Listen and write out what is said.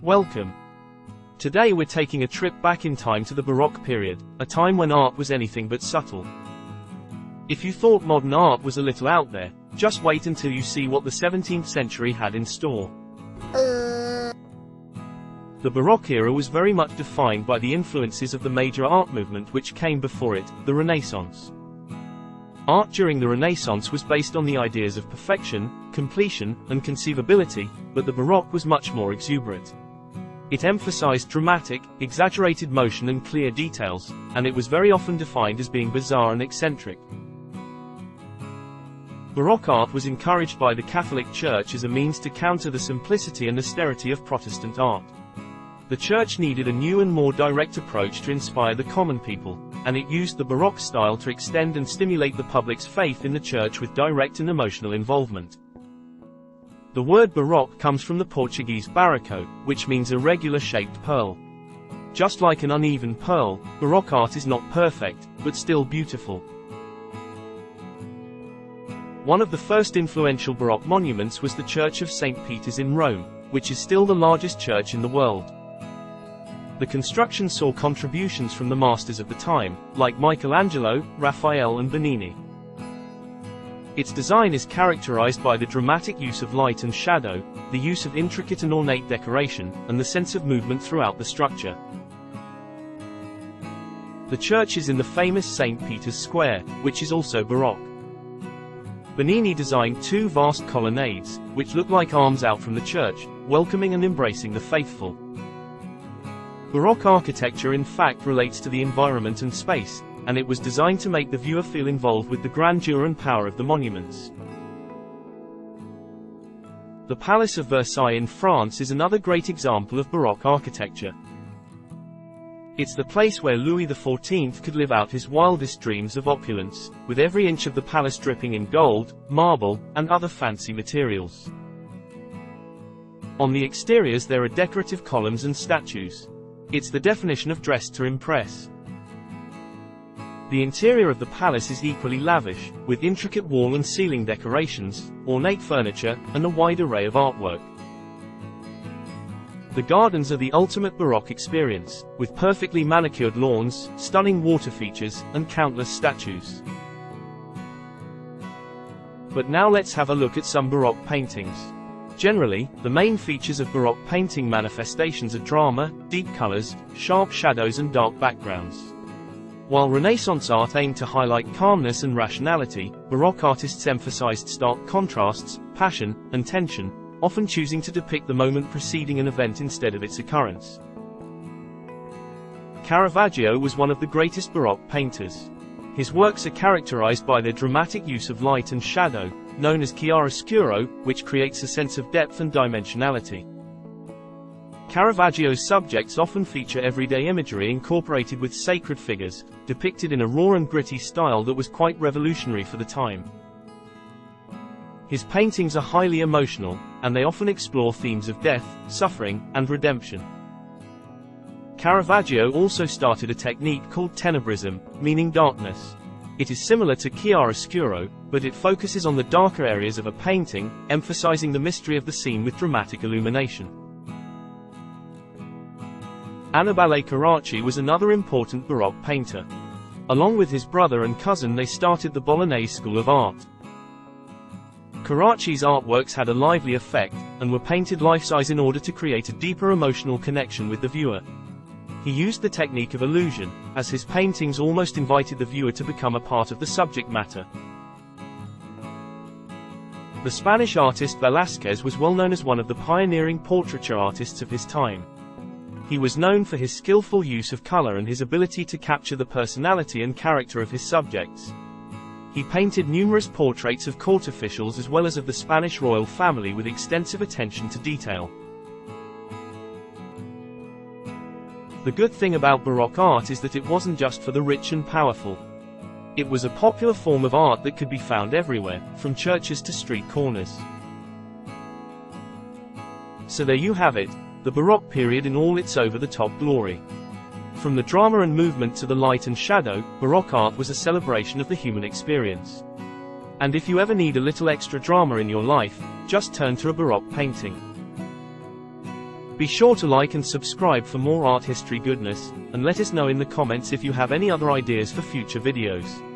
Welcome. Today we're taking a trip back in time to the Baroque period, a time when art was anything but subtle. If you thought modern art was a little out there, just wait until you see what the 17th century had in store. The Baroque era was very much defined by the influences of the major art movement which came before it, the Renaissance. Art during the Renaissance was based on the ideas of perfection, completion, and conceivability, but the Baroque was much more exuberant. It emphasized dramatic, exaggerated motion and clear details, and it was very often defined as being bizarre and eccentric. Baroque art was encouraged by the Catholic Church as a means to counter the simplicity and austerity of Protestant art. The Church needed a new and more direct approach to inspire the common people, and it used the Baroque style to extend and stimulate the public's faith in the Church with direct and emotional involvement. The word Baroque comes from the Portuguese Baroque, which means irregular-shaped pearl. Just like an uneven pearl, Baroque art is not perfect, but still beautiful. One of the first influential Baroque monuments was the Church of St. Peter's in Rome, which is still the largest church in the world. The construction saw contributions from the masters of the time, like Michelangelo, Raphael and Bernini. Its design is characterized by the dramatic use of light and shadow, the use of intricate and ornate decoration, and the sense of movement throughout the structure. The church is in the famous St. Peter's Square, which is also Baroque. Bernini designed two vast colonnades, which look like arms out from the church, welcoming and embracing the faithful. Baroque architecture in fact relates to the environment and space, and it was designed to make the viewer feel involved with the grandeur and power of the monuments. The Palace of Versailles in France is another great example of Baroque architecture. It's the place where Louis XIV could live out his wildest dreams of opulence, with every inch of the palace dripping in gold, marble, and other fancy materials. On the exteriors there are decorative columns and statues. It's the definition of dressed to impress. The interior of the palace is equally lavish, with intricate wall and ceiling decorations, ornate furniture, and a wide array of artwork. The gardens are the ultimate Baroque experience, with perfectly manicured lawns, stunning water features, and countless statues. But now let's have a look at some Baroque paintings. Generally, the main features of Baroque painting manifestations are drama, deep colors, sharp shadows and dark backgrounds. While Renaissance art aimed to highlight calmness and rationality, Baroque artists emphasized stark contrasts, passion, and tension, often choosing to depict the moment preceding an event instead of its occurrence. Caravaggio was one of the greatest Baroque painters. His works are characterized by their dramatic use of light and shadow, known as chiaroscuro, which creates a sense of depth and dimensionality. Caravaggio's subjects often feature everyday imagery incorporated with sacred figures, depicted in a raw and gritty style that was quite revolutionary for the time. His paintings are highly emotional, and they often explore themes of death, suffering, and redemption. Caravaggio also started a technique called tenebrism, meaning darkness. It is similar to chiaroscuro, but it focuses on the darker areas of a painting, emphasizing the mystery of the scene with dramatic illumination. Annibale Carracci was another important Baroque painter. Along with his brother and cousin they started the Bolognese School of Art. Carracci's artworks had a lively effect, and were painted life-size in order to create a deeper emotional connection with the viewer. He used the technique of illusion, as his paintings almost invited the viewer to become a part of the subject matter. The Spanish artist Velázquez was well known as one of the pioneering portraiture artists of his time. He was known for his skillful use of color and his ability to capture the personality and character of his subjects. He painted numerous portraits of court officials as well as of the Spanish royal family with extensive attention to detail. The good thing about Baroque art is that it wasn't just for the rich and powerful. It was a popular form of art that could be found everywhere, from churches to street corners. So there you have it, the Baroque period in all its over-the-top glory. From the drama and movement to the light and shadow, Baroque art was a celebration of the human experience. And if you ever need a little extra drama in your life, just turn to a Baroque painting. Be sure to like and subscribe for more art history goodness, and let us know in the comments if you have any other ideas for future videos.